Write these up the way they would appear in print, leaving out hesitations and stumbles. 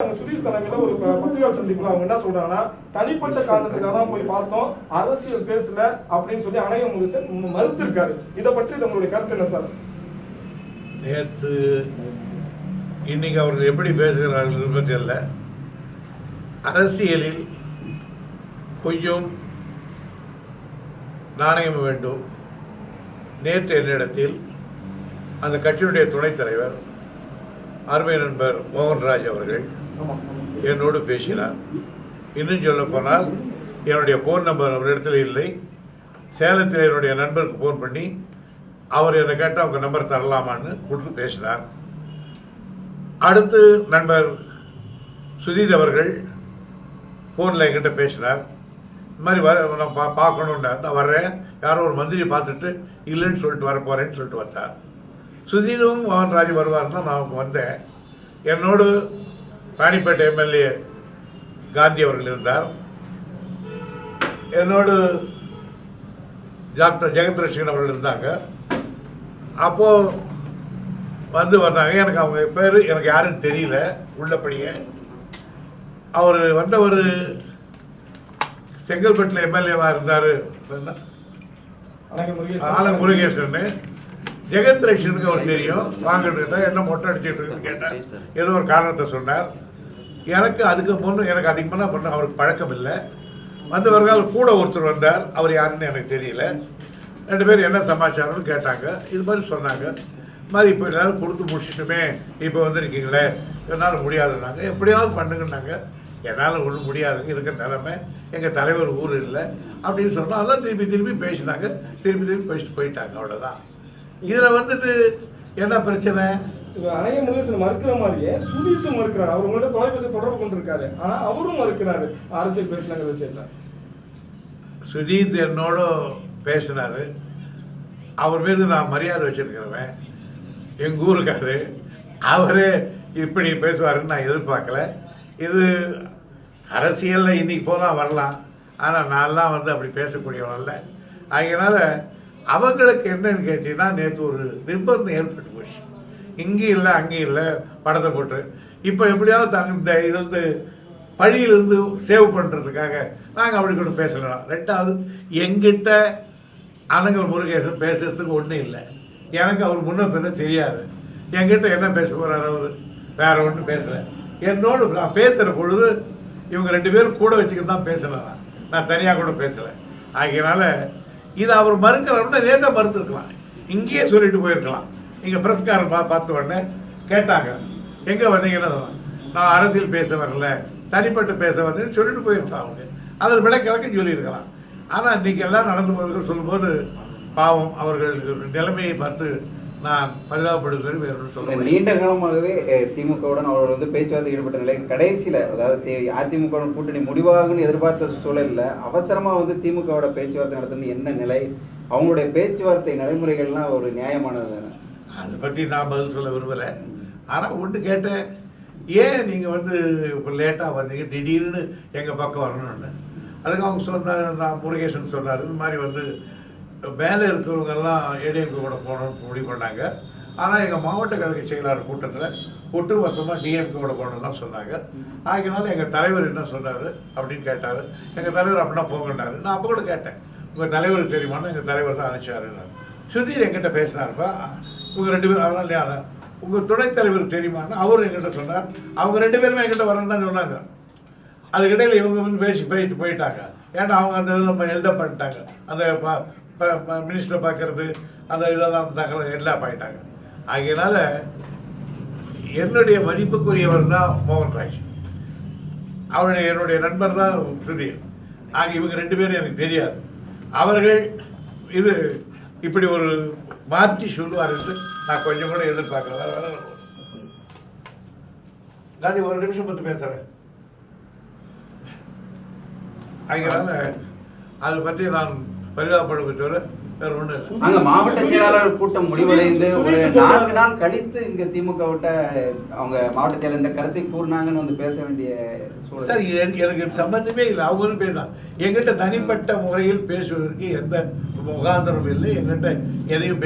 சுதீஷ் தலைமையில ஒரு பத்திரிகை சந்திப்புல அவங்க என்ன சொல்றாங்கன்னா, தனிப்பட்ட காரணத்துக்காக தான் போய் பார்த்தோம், அரசியல் பேசல அப்படின்னு சொல்லி அணைய முருகன் மறுத்திருக்காரு. இதை பற்றி உங்களுடைய கருத்து என்ன சார்? நேற்று இன்னைக்கு அவர்கள் எப்படி பேசுகிறார்கள் பற்றி அல்ல, அரசியலில் கொஞ்சம் நாணயம் வேண்டும். நேற்று என்னிடத்தில் அந்த கட்சியுடைய துணைத் தலைவர் அருமை நண்பர் மோகன்ராஜ் அவர்கள் என்னோடு பேசினார். இன்னும் சொல்ல போனால் என்னுடைய ஃபோன் நம்பர் அவரிடத்தில் இல்லை. சேலத்தில் என்னுடைய நண்பருக்கு ஃபோன் பண்ணி அவர் என்னை கேட்டால் அவங்க நம்பர் தரலாமான்னு கொடுத்து பேசினார். அடுத்து நண்பர் சுதீத் அவர்கள் ஃபோனில் என்கிட்ட பேசினார். இந்த மாதிரி நான் பார்க்கணுன்னா நான் வர்றேன், யாரோ ஒரு மந்திரியை பார்த்துட்டு இல்லைன்னு சொல்லிட்டு வர போகிறேன்னு சொல்லிட்டு வந்தார். சுதீரும் மோகன்ராஜ் வருவார்னா நான் வந்தேன். என்னோடு ராணிப்பேட்டை எம்எல்ஏ காந்தி அவர்கள் இருந்தார். என்னோடு டாக்டர் ஜெகத்ரட்சகன் அவர்கள் இருந்தாங்க. அப்போது வந்தாங்க. எனக்கு அவங்க பேர் எனக்கு யாருன்னு தெரியல உள்ளபடியே. அவர் வந்தவர் செங்கல்பட்டில் எம்எல்ஏவாக இருந்தார், ஆலன் முருகேசன். ஜெகத்ரட்சனுக்கு அவர் தெரியும். வாங்கிட்டு என்ன மொட்டை அடிச்சுட்டு இருக்குன்னு கேட்டார். ஏதோ ஒரு காரணத்தை சொன்னார். எனக்கு அதுக்கு எனக்கு அதிகமாக பண்ண அவருக்கு பழக்கம் இல்லை. வந்தவர்கள் கூட ஒருத்தர் வந்தார், அவர் யாருன்னு எனக்கு தெரியல. 2 பேர் என்ன சமாச்சாரம்னு கேட்டாங்க. இது மாதிரி சொன்னாங்க. இது மாதிரி இப்போ எல்லாரும் கொடுத்து முடிச்சுட்டுமே இப்போ வந்திருக்கீங்களே, என்னால் முடியாதுன்னாங்க. எப்படியாவது பண்ணுங்கன்னாங்க. என்னால் ஒன்றும் முடியாதுங்க, இருக்கிற நிலைமை, எங்கள் தலைவர் ஊர் இல்லை அப்படின்னு சொன்னால் அதான் திருப்பி பேசினாங்க. திருப்பி பேசிட்டு போயிட்டாங்க. அவ்வளோதான். இதில் வந்துட்டு என்ன பிரச்சனை? அணைய முருகன் மறுக்கிற மாதிரியே சுதீஷும் மறுக்கிறார். அவர் உங்கள்கிட்ட தொலைபேசி தொடர்பு கொண்டிருக்காரு, ஆனால் அவரும் மறுக்கிறாரு அரசியல் பேசலாங்கிற விஷயத்துல. சுதீத் என்னோட பேசினாரு. அவர் மீது நான் மரியாதை வச்சிருக்கிறவன். எங்கள் ஊருக்காரு. அவரே இப்படி பேசுவாருன்னு நான் எதிர்பார்க்கல. இது அரசியலில் இன்னைக்கு போனால் வரலாம், ஆனால் நான்லாம் அப்படி பேசக்கூடியவன் இல்லை. அதனால அவங்களுக்கு என்னன்னு கேட்டீங்கன்னா, நேற்று ஒரு நிர்பந்தம் ஏற்பட்டு போச்சு. இங்கேயும் இல்லை அங்கேயும் இல்லை படத்தை போட்டு இப்போ எப்படியாவது இந்த இதுலேருந்து பழியிலிருந்து சேவ் பண்ணுறதுக்காக நாங்கள் அப்படி கூட பேசலாம். 2வது எங்கிட்ட அனங்கல் முருகேசன் பேசுறதுக்கு ஒன்றும் இல்லை. எனக்கு அவர் முன்ன பின்ன தெரியாது. என்கிட்ட என்ன பேச போகிறார் அவர்? வேற ஒன்றும் பேசலை. என்னோடு நான் பேசுகிற பொழுது இவங்க 2 பேரும் கூட வச்சுக்கிட்டு தான் பேசலாம். நான் தனியாக கூட பேசலை. ஆகையினால இதை அவர் மறுக்கிறவன நேற்று மறுத்துருக்கலாம். இங்கேயே சொல்லிட்டு போயிருக்கலாம். நீங்கள் பிரஸ்காரன் பார்த்த உடனே கேட்டாங்க, எங்கே வந்தீங்கன்னா நான் அரசியல் பேச வரல, தனிப்பட்டு பேச வந்தேன்னு சொல்லிட்டு போயிருக்கலாம். அவங்க அதில் விளக்கிழக்க சொல்லியிருக்கலாம். ஆனால் இன்றைக்கி எல்லாம் நடந்து போகிறதுக்கு சொல்லும்போது பாவம் அவர்கள் நிலைமையை பார்த்து நான் பரிதாபப்படுவது வேறு சொல்லுவேன். நீண்ட காலமாகவே திமுகவுடன் அவர்கள் பேச்சுவார்த்தை ஈடுபட்ட நிலை கடைசியில், அதாவது அதிமுக கூட்டணி முடிவாகுன்னு எதிர்பார்த்த சூழலில் அவசரமாக திமுகவோட பேச்சுவார்த்தை நடத்துறது என்ன நிலை? அவங்களுடைய பேச்சுவார்த்தை நடைமுறைகள்லாம் ஒரு நியாயமானது தானே? அதை பற்றி நான் பதில் சொல்ல விரும்பலை. ஆனால் ஒன்று கேட்டேன், ஏன் நீங்கள் இப்போ லேட்டாக வந்தீங்க, திடீர்னு எங்கள் பக்கம் வரணும்னு. அதுக்கு அவங்க சொன்னார், நான் முருகேசன் சொன்னார், இது மாதிரி மேலே இருக்கிறவங்கெல்லாம் ஏடிஎம்கே கூட போகணும்னு முடிவு பண்ணாங்க. ஆனால் எங்கள் மாவட்ட கழக செயலாளர் கூட்டத்தில் ஒட்டுமொத்தமாக டிஎம்கே கூட போகணும்னு தான் சொன்னாங்க. ஆகினால எங்கள் தலைவர் என்ன சொன்னார் அப்படின்னு கேட்டார். எங்கள் தலைவர் அப்படின்னா போங்கன்னாரு. நான் அப்போ கூட கேட்டேன், உங்கள் தலைவருக்கு தெரியுமான்னு. எங்கள் தலைவர் தான் அனுப்பிச்சாருன்னாரு. சுதீர் என்கிட்ட பேசினாருப்பா, இவங்க 2 பேரும். அதனால உங்கள் துணைத் தலைவருக்கு தெரியுமான்னு அவரும் என்கிட்ட சொன்னார். அவங்க 2 பேருமே என்கிட்ட வரணும்னு தான் சொன்னாங்க. அதுக்கிடையில் இவங்க பேசிட்டு போயிட்டாங்க. ஏன்னா அவங்க அந்த இதில் எல்டப் பண்ணிட்டாங்க. அந்த மினிஸ்டரை பார்க்கறது அந்த இதெல்லாம் தகவல் எல்லாம் போயிட்டாங்க. ஆகையினால என்னுடைய மதிப்புக்குரியவர் தான் மோகன்ராஜ், என்னுடைய நண்பர் தான் சுதீர். ஆக இவங்க 2 பேரும் எனக்கு தெரியாது. அவர்கள் இது இப்படி ஒரு மாற்றி சொல்லுவார் என்று நான் கொஞ்சம் கூட எதிர்பார்க்கல. நான் ஒரு நிமிஷம் பற்றி பேசுறேன். அதனால அதை பற்றி நான் பரிதாபப்படுவதை தவிர வேற ஒண்ணு இல்லை. அங்க மாவட்ட செயலாளர் கூட்டம் முடிவடைந்து ஒரு 4 நாள் கழித்து இங்க திமுக விட்ட அவங்க மாவட்ட செயலர் இந்த கருத்தை கூறினாங்கன்னு பேச வேண்டிய சூழல். சார், எனக்கு சம்பந்தமே இல்லை. அவங்களும் பேசலாம். எங்கிட்ட தனிப்பட்ட முறையில் பேசுவதற்கு எந்த முகாந்திரம் இல்லை. எங்கிட்ட எதையும்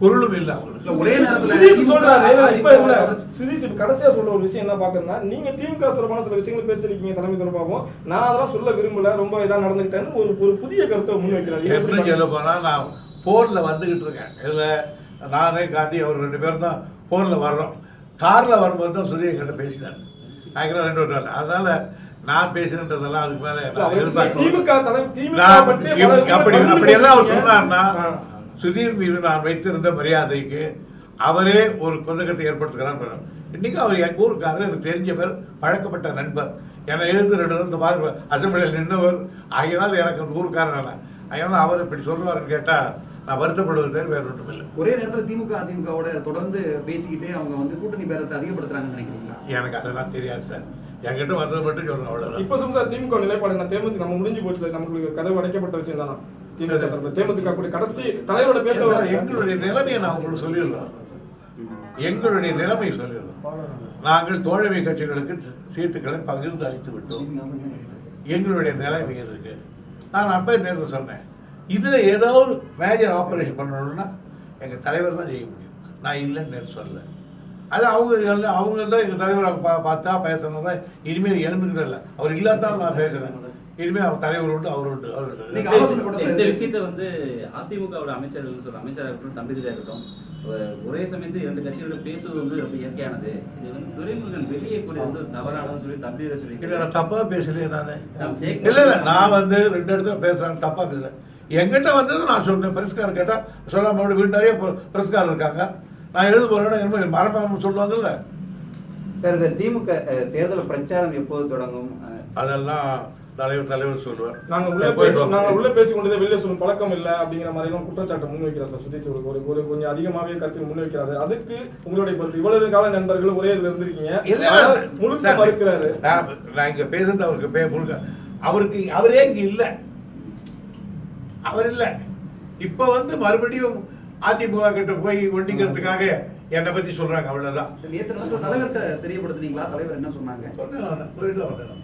பொருளும் இல்லை அவங்களுக்கு. ஒரே நேரத்துல சுதீஷ் சொல்றாரு, இப்ப இல்ல, சுதீஷ் இப்ப கடைசியா சொல்ற ஒரு விஷயம் என்ன பாக்குறேன்னா, நீங்க திமுக தொடர்பான சில விஷயங்கள் பேசிருக்கீங்க தலைமை தொடர்பாகவும், நான் அதெல்லாம் சொல்ல விரும்பல, ரொம்ப இதா நடந்துக்கிட்டேன்னு ஒரு புதிய கருத்தை முன்வைக்கிறாரு. எப்படி சொல்ல போனா, நான் போன்ல வந்துகிட்டு இருக்கேன். இதுல நானே காந்தி அவர் 2 பேரும் தான் போன்ல வர்றோம். கார்ல வரும்போது தான் சுதீஷ் கிட்ட பேசினார். அதுக்கெல்லாம் 2 நாள். அதனால நான் பேசுறதெல்லாம் அதுக்கு மேல திமுக அப்படி எல்லாம் அவர் சொன்னார்னா, சுதீர் மீது நான் வைத்திருந்த மரியாதைக்கு அவரே ஒரு கொந்தகத்தை ஏற்படுத்துகிறார். இன்னைக்கு அவர் எங்க ஊருக்காரர், எனக்கு தெரிஞ்ச பேர், பழக்கப்பட்ட நண்பர், என்னை எழுந்து 2 நாள் பாருங்க அசம்பிளியில் நின்றவர். ஆகியனால எனக்கு அந்த ஊருக்காரன். அதனால அவர் இப்படி சொல்லுவாருன்னு கேட்டா நான் வருத்தப்படுவது பேர் வேற ஒன்றும் இல்லை. ஒரே நேரத்தில் திமுக அதிமுகவோட தொடர்ந்து பேசிக்கிட்டே அவங்க வந்து கூட்டணி பேரத்தை அதிகப்படுத்துறாங்கன்னு நினைக்கிறீங்களா? எனக்கு அதெல்லாம் தெரியாது சார். என்கிட்ட வந்தது மட்டும் சொல்லணும், அவ்வளவுதான். இப்ப சொல்ற திமுக நிலைப்பாடு என்ன? தேமுதிக நம்ம முடிஞ்சு போச்சு, நமக்கு கதவு அடைக்கப்பட்ட விஷயம் தானா? தேமுதிக கூட கடைசி தலைவரோட பேச எங்களுடைய நிலைமையை நான் உங்களுக்கு சொல்லிடுறோம். எங்களுடைய நிலைமை சொல்லிடுறோம். நாங்கள் தோழமை கட்சிகளுக்கு சீட்டுகளை பகிர்ந்து அளித்து விட்டோம். எங்களுடைய நிலைமை இருக்கு. நான் அப்ப நேரத்தில் சொன்னேன், இதுல ஏதாவது மேஜர் ஆபரேஷன் பண்ணணும்னா எங்க தலைவர் தான் செய்ய முடியும். நான் இல்லைன்னு நேற்று சொல்லல. அது அவங்க தான் எங்க தலைவரை பார்த்தா பேசணும் தான். இனிமேல் எனக்கு இல்லை, அவர் இல்லாதான் நான் பேசுறேன். இனிமேல் அவர் தலைவர் உண்டு, அவர் உண்டு, அவர் உண்டு. இந்த விஷயத்த வந்து அதிமுகவோட அமைச்சர்கள் சொல்ற அமைச்சராக இருக்கட்டும், தம்பிதுரையா இருக்கட்டும், ஒரே சமயத்து 2 கட்சிகளோட பேசுவது வந்து ரொம்ப இயற்கையானது. இது வந்து துரைமுருகன் வெளியே கூட வந்து தவறானு சொல்லி தம்பிதுரை சொல்லி நான் தப்பா பேசலையே. இல்ல நான் வந்து 2 இடத்துல பேசுறேன், தப்பா பேசுறேன். எங்கிட்ட வந்தது நான் சொன்னேன். பிரஸ்கார் கேட்டா சொல்லாம வீட்டு நிறைய பிரஸ்கார் இருக்காங்க. நான் எழுத போறேன் மரபு சொல்லுவாங்கல்ல. சார், இந்த திமுக தேர்தல் பிரச்சாரம் எப்போது தொடங்கும்? அதெல்லாம் தலைவர் சொல்லுவார். நாங்க உள்ள பேசி கொண்டதே வெளியே சொல்லும் பழக்கம் இல்ல அப்படிங்கிற மாதிரி எல்லாம் குற்றச்சாட்டை முன்வைக்கிறார் சார் சுதீஷ். ஒரு கொஞ்சம் அதிகமாவே கருத்து முன்வைக்கிறாரு. அதுக்கு உங்களுடைய கருத்து? இவ்வளவு கால நண்பர்கள் ஒரே இதுல இருந்திருக்கீங்க, முழுக்க மறுக்கிறாரு. நான் இங்க பேசுறது அவருக்கு முழுக்க அவரே இங்க இல்ல, அவர் இல்ல. இப்ப வந்து மறுபடியும் அதிமுக கிட்ட போய் ஒண்டிக்கிறதுக்காக என்னை பத்தி சொல்றாங்க, அவ்வளவுதான். தலைவர்கிட்ட தெரியப்படுத்துனீங்களா? தலைவர் என்ன சொன்னாங்க? போயிட்டு வந்தேன்.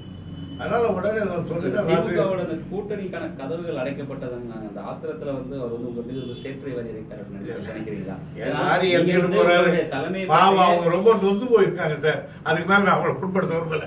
அதனால உடனே திமுகவோட கூட்டணிக்கான கதவுகள் அடைக்கப்பட்டதுன்னு அந்த ஆத்திரத்துல வந்து அவர் வந்து உங்க மீது ஒரு சேற்றை வரி நினைக்கிறீங்களா? தலைமை அவங்க ரொம்ப நொந்து போயிருக்காங்க சார். அதுக்கு மேல நான் அவங்களை புண்படுத்த விரும்பல.